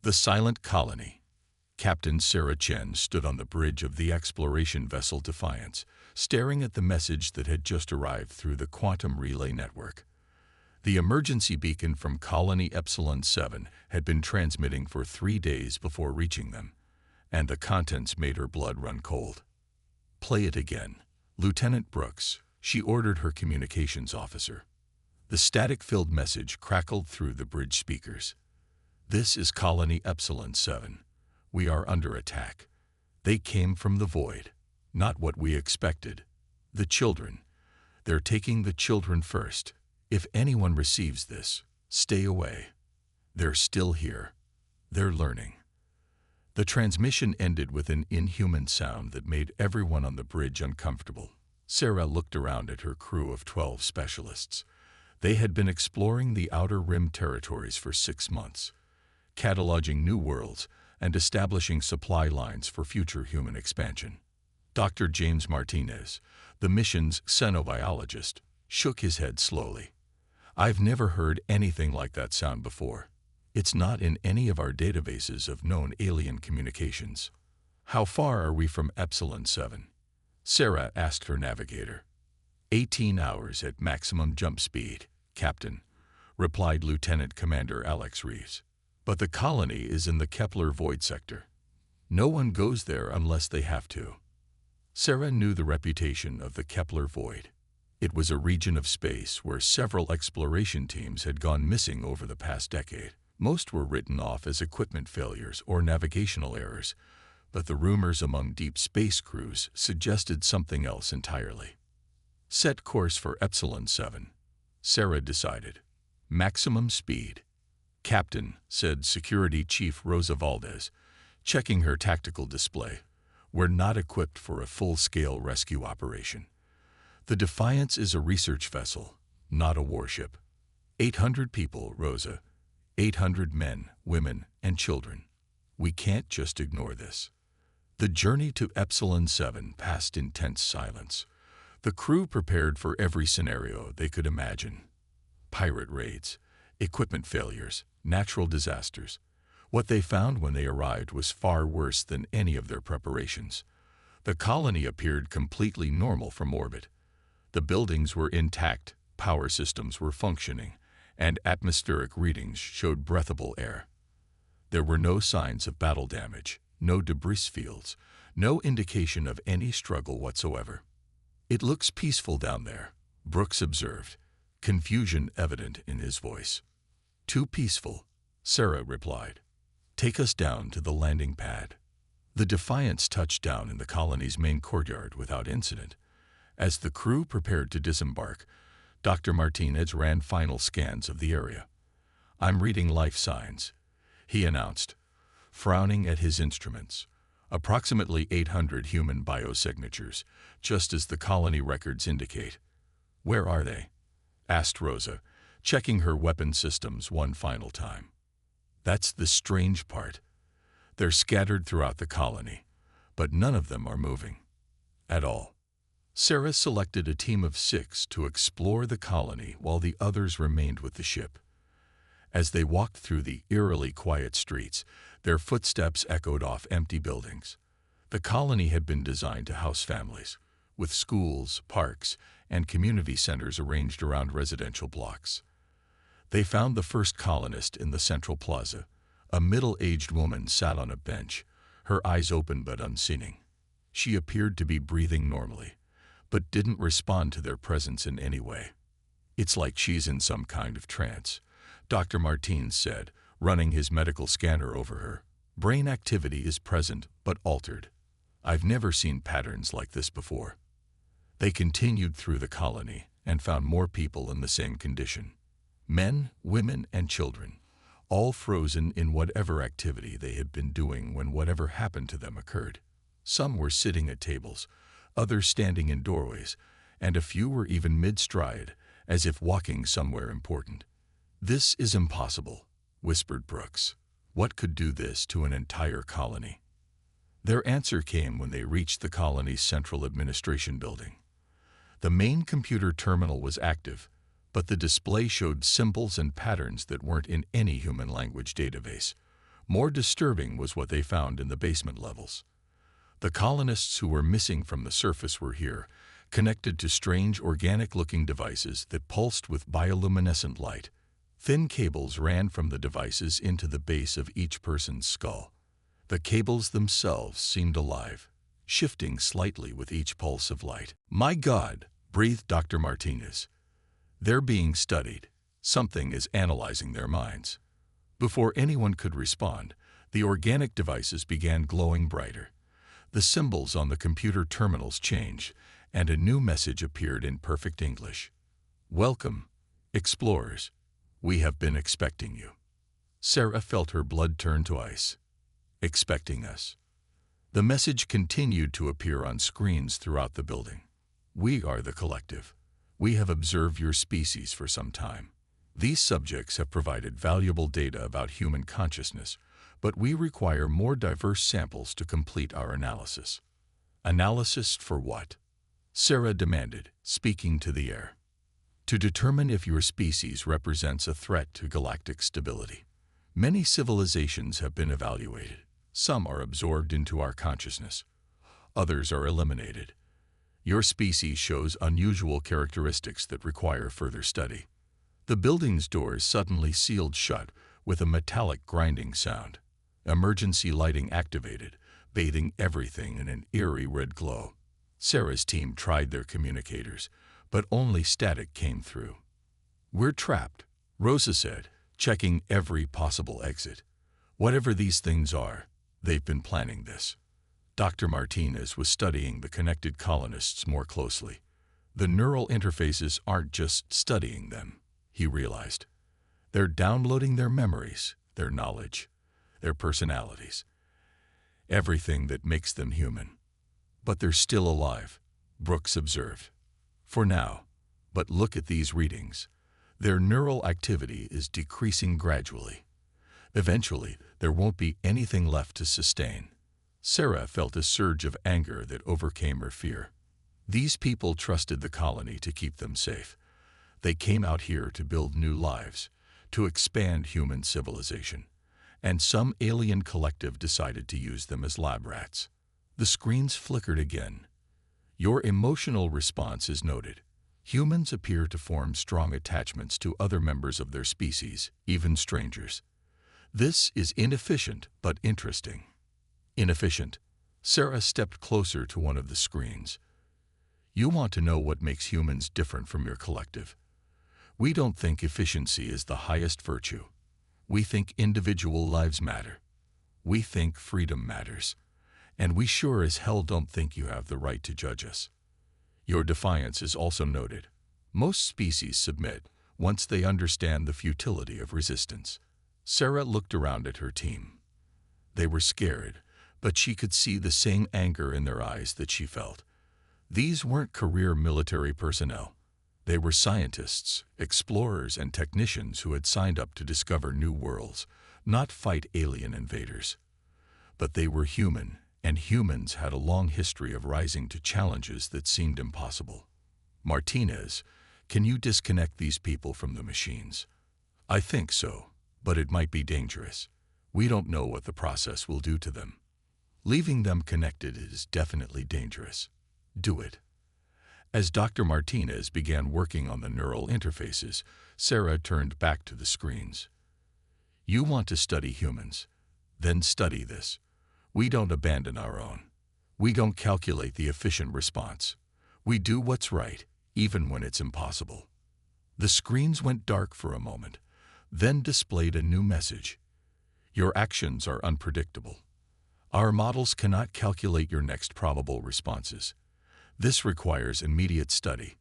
The Silent Colony. Captain Sarah Chen stood on the bridge of the exploration vessel Defiance, staring at the message that had just arrived through the quantum relay network. The emergency beacon from Colony Epsilon 7 had been transmitting for 3 days before reaching them, and the contents made her blood run cold. "Play it again, Lieutenant Brooks," she ordered her communications officer. The static-filled message crackled through the bridge speakers. "This is Colony Epsilon 7. We are under attack. They came from the void. Not what we expected. The children. They're taking the children first. If anyone receives this, stay away. They're still here. They're learning." The transmission ended with an inhuman sound that made everyone on the bridge uncomfortable. Sarah looked around at her crew of 12 specialists. They had been exploring the Outer Rim territories for 6 months, cataloging new worlds and establishing supply lines for future human expansion. Dr. James Martinez, the mission's xenobiologist, shook his head slowly. "I've never heard anything like that sound before. It's not in any of our databases of known alien communications." "How far are we from Epsilon 7? Sarah asked her navigator. 18 hours at maximum jump speed, Captain," replied Lieutenant Commander Alex Reeves. "But the colony is in the Kepler Void sector. No one goes there unless they have to." Sarah knew the reputation of the Kepler Void. It was a region of space where several exploration teams had gone missing over the past decade. Most were written off as equipment failures or navigational errors, but the rumors among deep space crews suggested something else entirely. "Set course for Epsilon 7, Sarah decided. "Maximum speed." "Captain," said Security Chief Rosa Valdez, checking her tactical display, "we're not equipped for a full-scale rescue operation. The Defiance is a research vessel, not a warship. 800 people, Rosa. 800 men, women, and children. We can't just ignore this." The journey to Epsilon 7 passed in tense silence. The crew prepared for every scenario they could imagine. Pirate raids, equipment failures, natural disasters. What they found when they arrived was far worse than any of their preparations. The colony appeared completely normal from orbit. The buildings were intact, power systems were functioning, and atmospheric readings showed breathable air. There were no signs of battle damage, no debris fields, no indication of any struggle whatsoever. "It looks peaceful down there," Brooks observed, confusion evident in his voice. "Too peaceful," Sarah replied. "Take us down to the landing pad." The Defiance touched down in the colony's main courtyard without incident. As the crew prepared to disembark, Dr. Martinez ran final scans of the area. "I'm reading life signs," he announced, frowning at his instruments. "Approximately 800 human biosignatures, just as the colony records indicate." "Where are they?" asked Rosa, checking her weapon systems one final time. "That's the strange part. They're scattered throughout the colony, but none of them are moving. At all." Sarah selected a team of 6 to explore the colony while the others remained with the ship. As they walked through the eerily quiet streets, their footsteps echoed off empty buildings. The colony had been designed to house families, with schools, parks, and community centers arranged around residential blocks. They found the first colonist in the central plaza. A middle-aged woman sat on a bench, her eyes open but unseeing. She appeared to be breathing normally, but didn't respond to their presence in any way. "It's like she's in some kind of trance," Dr. Martins said, running his medical scanner over her. "Brain activity is present but altered. I've never seen patterns like this before." They continued through the colony and found more people in the same condition. Men, women, and children, all frozen in whatever activity they had been doing when whatever happened to them occurred. Some were sitting at tables, others standing in doorways, and a few were even mid-stride, as if walking somewhere important. "This is impossible," whispered Brooks. "What could do this to an entire colony?" Their answer came when they reached the colony's central administration building. The main computer terminal was active, but the display showed symbols and patterns that weren't in any human language database. More disturbing was what they found in the basement levels. The colonists who were missing from the surface were here, connected to strange organic-looking devices that pulsed with bioluminescent light. Thin cables ran from the devices into the base of each person's skull. The cables themselves seemed alive, shifting slightly with each pulse of light. "My God," breathed Dr. Martinez. "They're being studied. Something is analyzing their minds." Before anyone could respond, the organic devices began glowing brighter. The symbols on the computer terminals changed, and a new message appeared in perfect English. "Welcome, explorers. We have been expecting you." Sarah felt her blood turn to ice. "Expecting us." The message continued to appear on screens throughout the building. "We are the collective. We have observed your species for some time. These subjects have provided valuable data about human consciousness, but we require more diverse samples to complete our analysis." "Analysis for what?" Sarah demanded, speaking to the air. "To determine if your species represents a threat to galactic stability. Many civilizations have been evaluated. Some are absorbed into our consciousness. Others are eliminated. Your species shows unusual characteristics that require further study." The building's doors suddenly sealed shut with a metallic grinding sound. Emergency lighting activated, bathing everything in an eerie red glow. Sarah's team tried their communicators, but only static came through. "We're trapped," Rosa said, checking every possible exit. "Whatever these things are, they've been planning this." Dr. Martinez was studying the connected colonists more closely. The neural interfaces aren't just studying them, he realized. They're downloading their memories, their knowledge, their personalities, everything that makes them human. "But they're still alive," Brooks observed. "For now. But look at these readings. Their neural activity is decreasing gradually. Eventually, there won't be anything left to sustain." Sarah felt a surge of anger that overcame her fear. These people trusted the colony to keep them safe. They came out here to build new lives, to expand human civilization, and some alien collective decided to use them as lab rats. The screens flickered again. "Your emotional response is noted. Humans appear to form strong attachments to other members of their species, even strangers. This is inefficient but interesting." "Inefficient." Sarah stepped closer to one of the screens. "You want to know what makes humans different from your collective. We don't think efficiency is the highest virtue. We think individual lives matter. We think freedom matters. And we sure as hell don't think you have the right to judge us." Your defiance is also noted. Most species submit once they understand the futility of resistance. Sarah looked around at her team. They were scared, but she could see the same anger in their eyes that she felt. These weren't career military personnel. They were scientists, explorers, and technicians who had signed up to discover new worlds, not fight alien invaders. But they were human, and humans had a long history of rising to challenges that seemed impossible. "Martinez, can you disconnect these people from the machines?" "I think so, but it might be dangerous. We don't know what the process will do to them." "Leaving them connected is definitely dangerous. Do it." As Dr. Martinez began working on the neural interfaces, Sarah turned back to the screens. "You want to study humans? Then study this. We don't abandon our own. We don't calculate the efficient response. We do what's right, even when it's impossible." The screens went dark for a moment, then displayed a new message. "Your actions are unpredictable. Our models cannot calculate your next probable responses. This requires immediate study."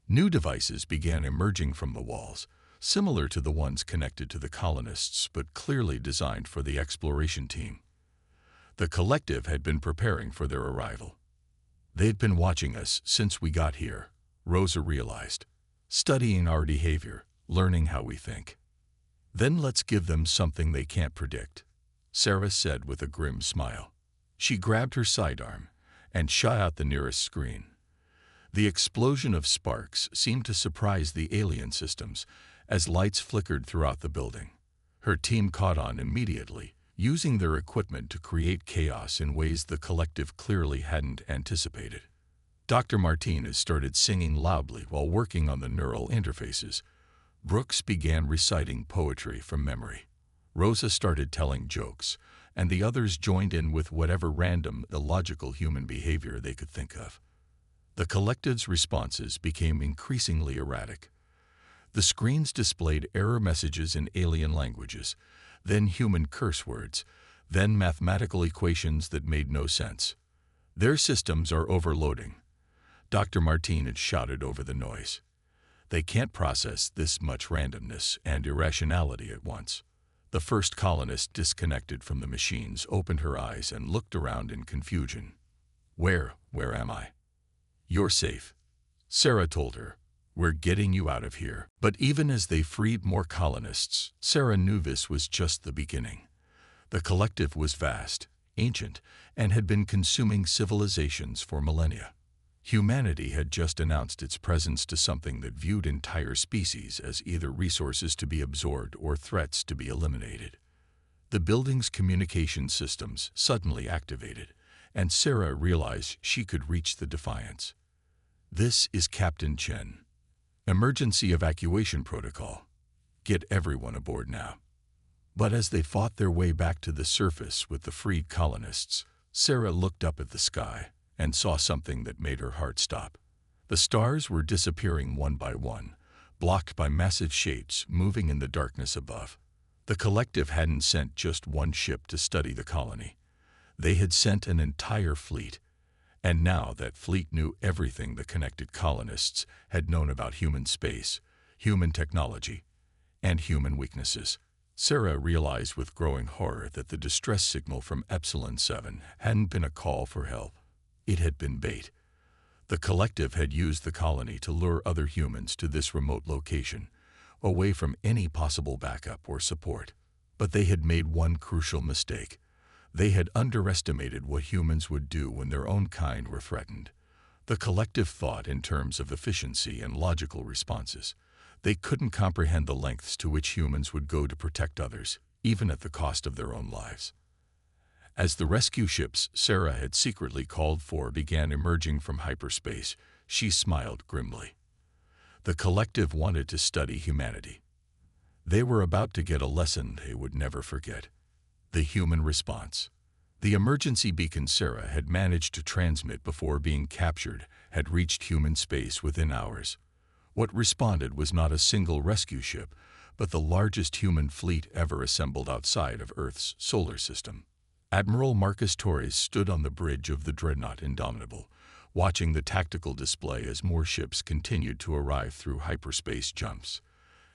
New devices began emerging from the walls, similar to the ones connected to the colonists but clearly designed for the exploration team. The collective had been preparing for their arrival. "They'd been watching us since we got here," Rosa realized, "studying our behavior, learning how we think." "Then let's give them something they can't predict," Sarah said with a grim smile. She grabbed her sidearm and shot out the nearest screen. The explosion of sparks seemed to surprise the alien systems as lights flickered throughout the building. Her team caught on immediately, using their equipment to create chaos in ways the collective clearly hadn't anticipated. Dr. Martinez started singing loudly while working on the neural interfaces. Brooks began reciting poetry from memory. Rosa started telling jokes, and the others joined in with whatever random, illogical human behavior they could think of. The collective's responses became increasingly erratic. The screens displayed error messages in alien languages, then human curse words, then mathematical equations that made no sense. "Their systems are overloading," Dr. Martinez shouted over the noise. "They can't process this much randomness and irrationality at once." The first colonist, disconnected from the machines, opened her eyes and looked around in confusion. Where am I?" "You're safe," Sarah told her. "We're getting you out of here." But even as they freed more colonists, Sarah knew this was just the beginning. The collective was vast, ancient, and had been consuming civilizations for millennia. Humanity had just announced its presence to something that viewed entire species as either resources to be absorbed or threats to be eliminated. The building's communication systems suddenly activated, and Sarah realized she could reach the Defiance. "This is Captain Chen. Emergency evacuation protocol. Get everyone aboard now." But as they fought their way back to the surface with the freed colonists, Sarah looked up at the sky and saw something that made her heart stop. The stars were disappearing one by one, blocked by massive shapes moving in the darkness above. The collective hadn't sent just one ship to study the colony. They had sent an entire fleet, and now that fleet knew everything the connected colonists had known about human space, human technology, and human weaknesses. Sarah realized with growing horror that the distress signal from Epsilon 7 hadn't been a call for help. It had been bait. The collective had used the colony to lure other humans to this remote location, away from any possible backup or support. But they had made one crucial mistake. They had underestimated what humans would do when their own kind were threatened. The collective thought in terms of efficiency and logical responses. They couldn't comprehend the lengths to which humans would go to protect others, even at the cost of their own lives. As the rescue ships Sarah had secretly called for began emerging from hyperspace, she smiled grimly. The collective wanted to study humanity. They were about to get a lesson they would never forget. The human response. The emergency beacon Sarah had managed to transmit before being captured had reached human space within hours. What responded was not a single rescue ship, but the largest human fleet ever assembled outside of Earth's solar system. Admiral Marcus Torres stood on the bridge of the dreadnought Indomitable, watching the tactical display as more ships continued to arrive through hyperspace jumps.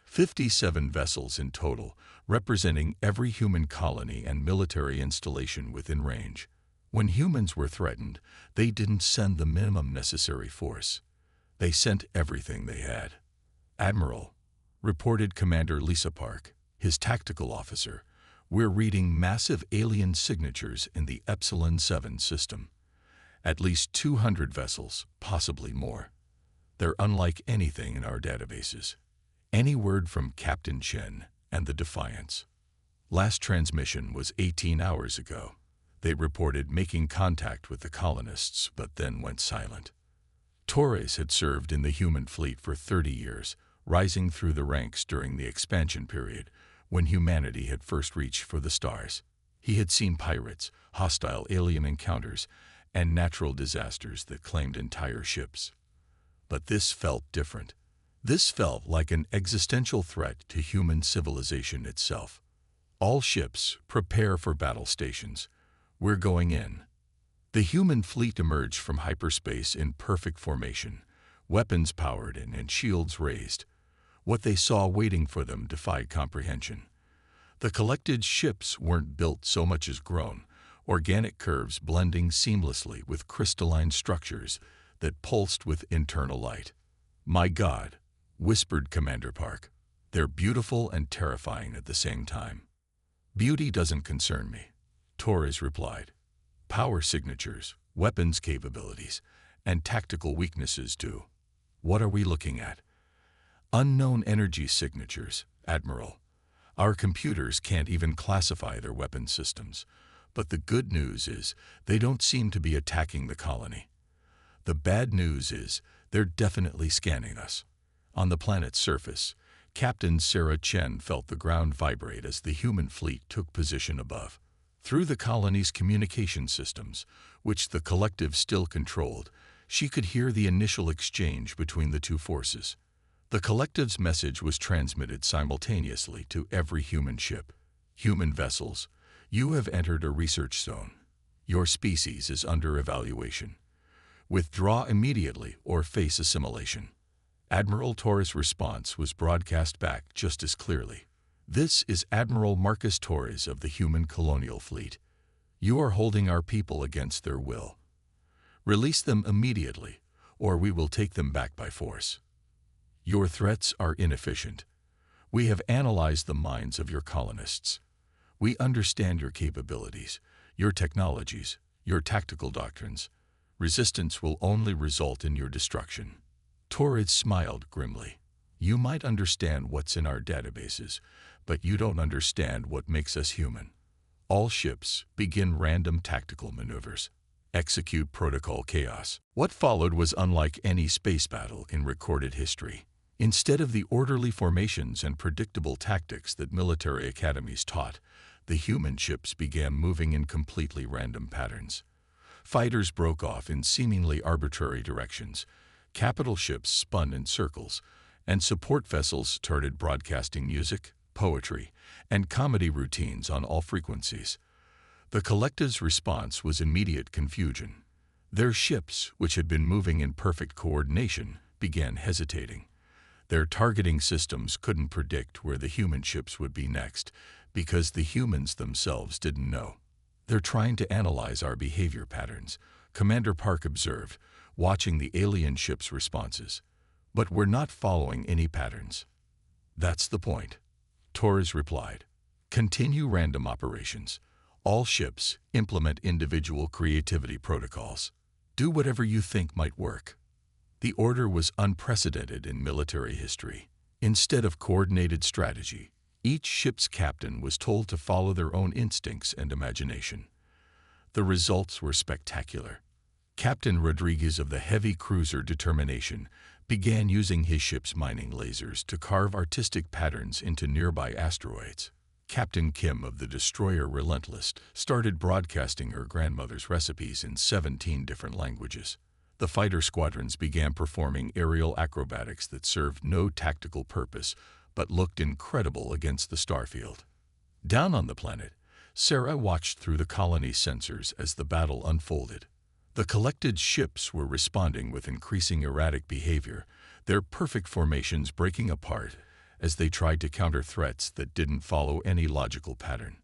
57 vessels in total, representing every human colony and military installation within range. When humans were threatened, they didn't send the minimum necessary force. They sent everything they had. "Admiral," reported Commander Lisa Park, his tactical officer, "we're reading massive alien signatures in the Epsilon 7 system. At least 200 vessels, possibly more. They're unlike anything in our databases. Any word from Captain Chen and the Defiance?" Last transmission was 18 hours ago. They reported making contact with the colonists, but then went silent. Torres had served in the human fleet for 30 years, rising through the ranks during the expansion period, when humanity had first reached for the stars. He had seen pirates, hostile alien encounters, and natural disasters that claimed entire ships. But this felt different. This felt like an existential threat to human civilization itself. "All ships, prepare for battle stations. We're going in." The human fleet emerged from hyperspace in perfect formation, weapons powered and shields raised. What they saw waiting for them defied comprehension. The collected ships weren't built so much as grown, organic curves blending seamlessly with crystalline structures that pulsed with internal light. "My God," whispered Commander Park. "They're beautiful and terrifying at the same time." "Beauty doesn't concern me," Torres replied. "Power signatures, weapons capabilities, and tactical weaknesses do." "What are we looking at?" "Unknown energy signatures, Admiral. Our computers can't even classify their weapon systems. But the good news is they don't seem to be attacking the colony. The bad news is they're definitely scanning us. On the planet's surface, Captain Sarah Chen felt the ground vibrate as the human fleet took position above. Through the colony's communication systems, which the collective still controlled, she could hear the initial exchange between the two forces. The collective's message was transmitted simultaneously to every human ship. Human vessels, you have entered a research zone. Your species is under evaluation. Withdraw immediately or face assimilation. Admiral Torres' response was broadcast back just as clearly. This is Admiral Marcus Torres of the human colonial fleet. You are holding our people against their will. Release them immediately, or we will take them back by force. Your threats are inefficient. We have analyzed the minds of your colonists. We understand your capabilities, your technologies, your tactical doctrines. Resistance will only result in your destruction. Torres smiled grimly. You might understand what's in our databases, but you don't understand what makes us human. All ships begin random tactical maneuvers. Execute Protocol Chaos. What followed was unlike any space battle in recorded history. Instead of the orderly formations and predictable tactics that military academies taught, the human ships began moving in completely random patterns. Fighters broke off in seemingly arbitrary directions, capital ships spun in circles, and support vessels started broadcasting music, poetry, and comedy routines on all frequencies. The collective's response was immediate confusion. Their ships, which had been moving in perfect coordination, began hesitating. Their targeting systems couldn't predict where the human ships would be next, because the humans themselves didn't know. They're trying to analyze our behavior patterns, Commander Park observed, watching the alien ship's responses. But we're not following any patterns. That's the point, Torres replied. Continue random operations. All ships implement individual creativity protocols. Do whatever you think might work. The order was unprecedented in military history. Instead of coordinated strategy, each ship's captain was told to follow their own instincts and imagination. The results were spectacular. Captain Rodriguez of the heavy cruiser Determination began using his ship's mining lasers to carve artistic patterns into nearby asteroids. Captain Kim of the destroyer Relentless started broadcasting her grandmother's recipes in 17 different languages. The fighter squadrons began performing aerial acrobatics that served no tactical purpose but looked incredible against the starfield. Down on the planet, Sarah watched through the colony's sensors as the battle unfolded. The collected ships were responding with increasing erratic behavior, their perfect formations breaking apart as they tried to counter threats that didn't follow any logical pattern.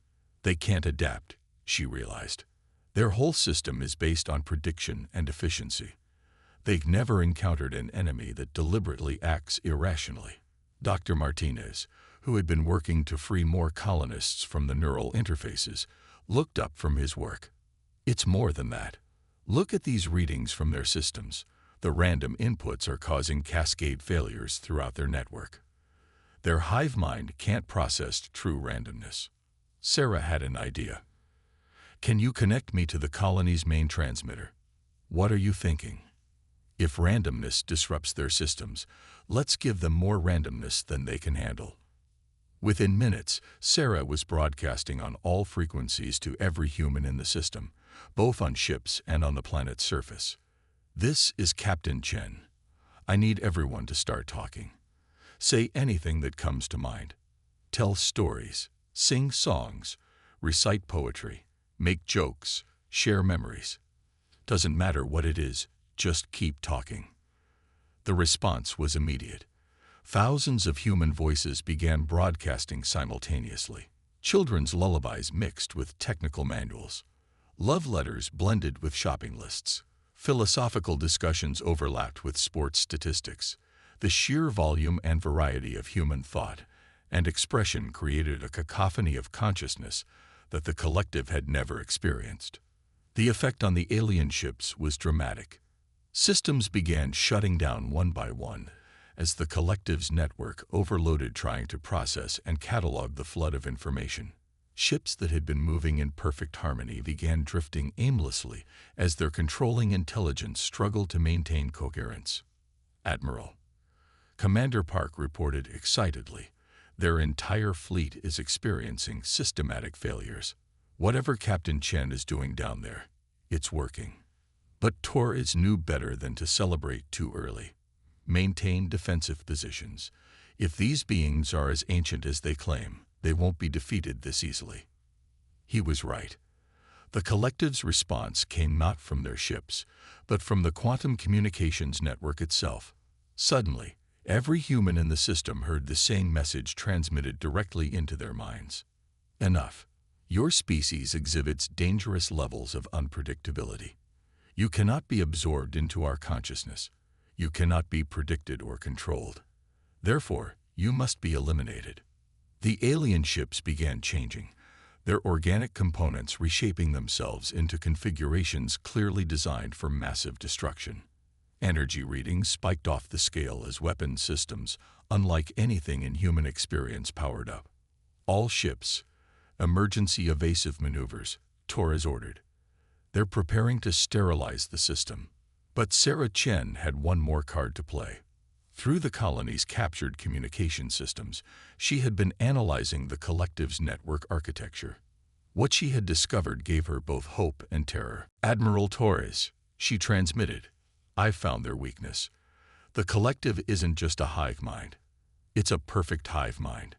They can't adapt, she realized. Their whole system is based on prediction and efficiency. They've never encountered an enemy that deliberately acts irrationally. Dr. Martinez, who had been working to free more colonists from the neural interfaces, looked up from his work. It's more than that. Look at these readings from their systems. The random inputs are causing cascade failures throughout their network. Their hive mind can't process true randomness. Sarah had an idea. Can you connect me to the colony's main transmitter? What are you thinking? If randomness disrupts their systems, let's give them more randomness than they can handle. Within minutes, Sarah was broadcasting on all frequencies to every human in the system, both on ships and on the planet's surface. This is Captain Chen. I need everyone to start talking. Say anything that comes to mind. Tell stories, sing songs, recite poetry, make jokes, share memories. Doesn't matter what it is, just keep talking. The response was immediate. Thousands of human voices began broadcasting simultaneously. Children's lullabies mixed with technical manuals. Love letters blended with shopping lists. Philosophical discussions overlapped with sports statistics. The sheer volume and variety of human thought and expression created a cacophony of consciousness that the collective had never experienced. The effect on the alien ships was dramatic. Systems began shutting down one by one as the collective's network overloaded trying to process and catalog the flood of information. Ships that had been moving in perfect harmony began drifting aimlessly as their controlling intelligence struggled to maintain coherence. "Admiral," Commander Park reported excitedly, "their entire fleet is experiencing systematic failures. Whatever Captain Chen is doing down there, it's working." But Torres knew better than to celebrate too early. Maintain defensive positions. If these beings are as ancient as they claim, they won't be defeated this easily. He was right. The collective's response came not from their ships, but from the quantum communications network itself. Suddenly, every human in the system heard the same message transmitted directly into their minds. "Enough. Your species exhibits dangerous levels of unpredictability. You cannot be absorbed into our consciousness. You cannot be predicted or controlled. Therefore, you must be eliminated." The alien ships began changing, their organic components reshaping themselves into configurations clearly designed for massive destruction. Energy readings spiked off the scale as weapon systems, unlike anything in human experience, powered up. "All ships, emergency evasive maneuvers," Torres ordered. "They're preparing to sterilize the system." But Sarah Chen had one more card to play. Through the colony's captured communication systems, she had been analyzing the collective's network architecture. What she had discovered gave her both hope and terror. "Admiral Torres," she transmitted, "I found their weakness. The collective isn't just a hive mind. It's a perfect hive mind.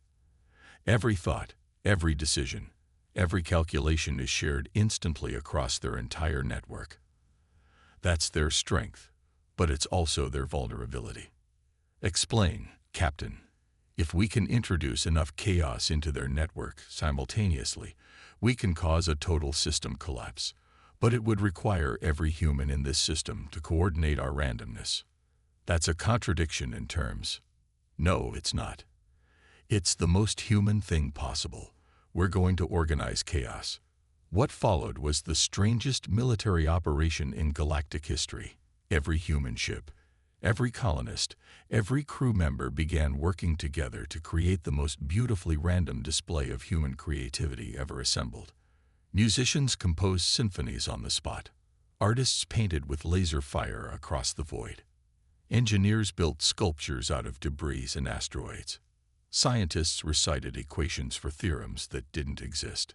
Every thought, every decision, every calculation is shared instantly across their entire network. That's their strength, but it's also their vulnerability. Explain, Captain. If we can introduce enough chaos into their network simultaneously, we can cause a total system collapse, but it would require every human in this system to coordinate our randomness. That's a contradiction in terms." "No, it's not. It's the most human thing possible. We're going to organize chaos." What followed was the strangest military operation in galactic history. Every human ship, every colonist, every crew member began working together to create the most beautifully random display of human creativity ever assembled. Musicians composed symphonies on the spot. Artists painted with laser fire across the void. Engineers built sculptures out of debris and asteroids. Scientists recited equations for theorems that didn't exist.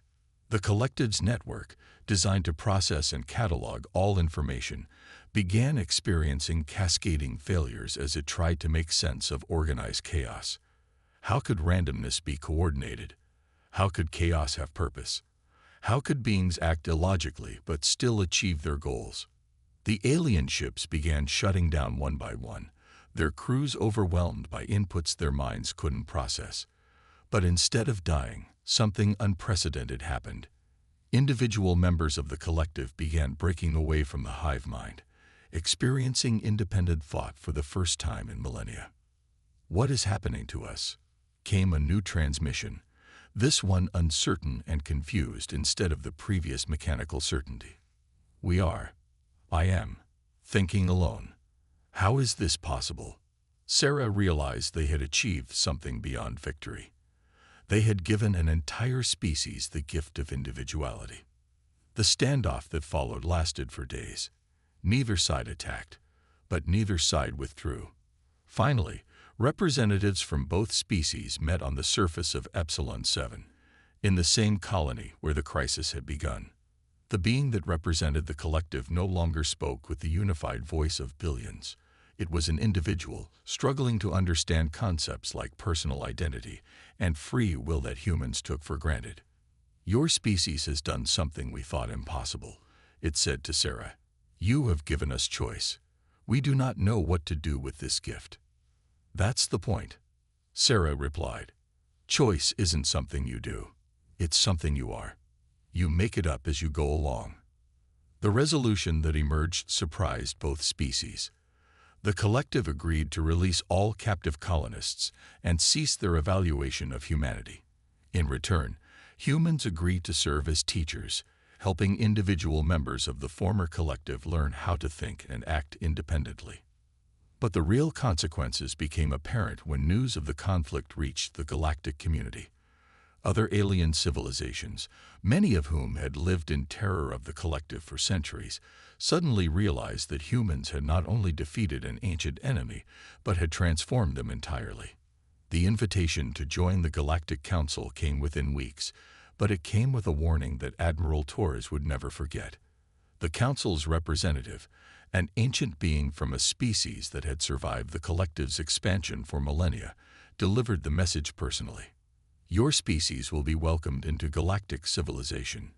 The collective's network, designed to process and catalog all information, began experiencing cascading failures as it tried to make sense of organized chaos. How could randomness be coordinated? How could chaos have purpose? How could beings act illogically but still achieve their goals? The alien ships began shutting down one by one, their crews overwhelmed by inputs their minds couldn't process. But instead of dying, something unprecedented happened. Individual members of the collective began breaking away from the hive mind, experiencing independent thought for the first time in millennia. "What is happening to us?" came a new transmission, this one uncertain and confused instead of the previous mechanical certainty. I am, thinking alone. How is this possible?" Sarah realized they had achieved something beyond victory. They had given an entire species the gift of individuality. The standoff that followed lasted for days. Neither side attacked, but neither side withdrew. Finally, representatives from both species met on the surface of Epsilon 7, in the same colony where the crisis had begun. The being that represented the collective no longer spoke with the unified voice of billions. It was an individual struggling to understand concepts like personal identity and free will that humans took for granted. "Your species has done something we thought impossible," it said to Sarah. "You have given us choice. We do not know what to do with this gift." "That's the point," Sarah replied. "Choice isn't something you do. It's something you are. You make it up as you go along." The resolution that emerged surprised both species. The collective agreed to release all captive colonists and cease their evaluation of humanity. In return, humans agreed to serve as teachers, helping individual members of the former collective learn how to think and act independently. But the real consequences became apparent when news of the conflict reached the galactic community. Other alien civilizations, many of whom had lived in terror of the collective for centuries, suddenly realized that humans had not only defeated an ancient enemy, but had transformed them entirely. The invitation to join the Galactic Council came within weeks, but it came with a warning that Admiral Torres would never forget. The Council's representative, an ancient being from a species that had survived the collective's expansion for millennia, delivered the message personally. "Your species will be welcomed into galactic civilization,"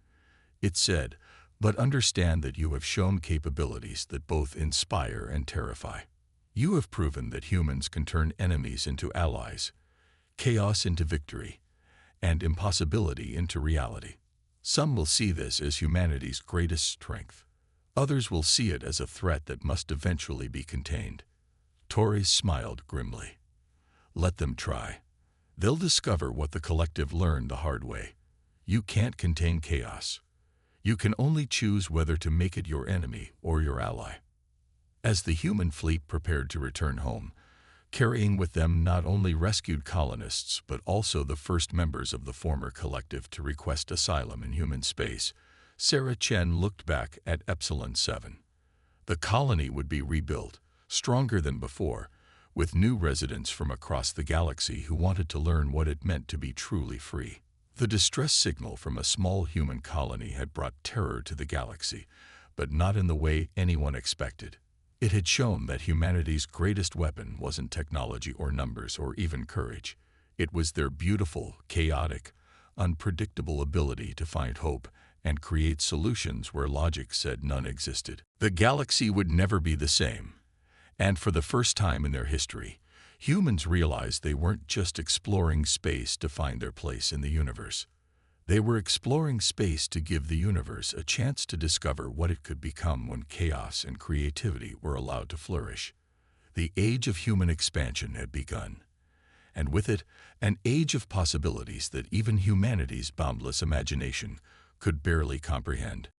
it said, "but understand that you have shown capabilities that both inspire and terrify. You have proven that humans can turn enemies into allies, chaos into victory, and impossibility into reality. Some will see this as humanity's greatest strength. Others will see it as a threat that must eventually be contained." Torres smiled grimly. "Let them try. They'll discover what the collective learned the hard way. You can't contain chaos. You can only choose whether to make it your enemy or your ally." As the human fleet prepared to return home, carrying with them not only rescued colonists but also the first members of the former collective to request asylum in human space, Sarah Chen looked back at Epsilon 7. The colony would be rebuilt, stronger than before, with new residents from across the galaxy who wanted to learn what it meant to be truly free. The distress signal from a small human colony had brought terror to the galaxy, but not in the way anyone expected. It had shown that humanity's greatest weapon wasn't technology or numbers or even courage. It was their beautiful, chaotic, unpredictable ability to find hope and create solutions where logic said none existed. The galaxy would never be the same. And for the first time in their history, humans realized they weren't just exploring space to find their place in the universe. They were exploring space to give the universe a chance to discover what it could become when chaos and creativity were allowed to flourish. The age of human expansion had begun, and with it, an age of possibilities that even humanity's boundless imagination could barely comprehend.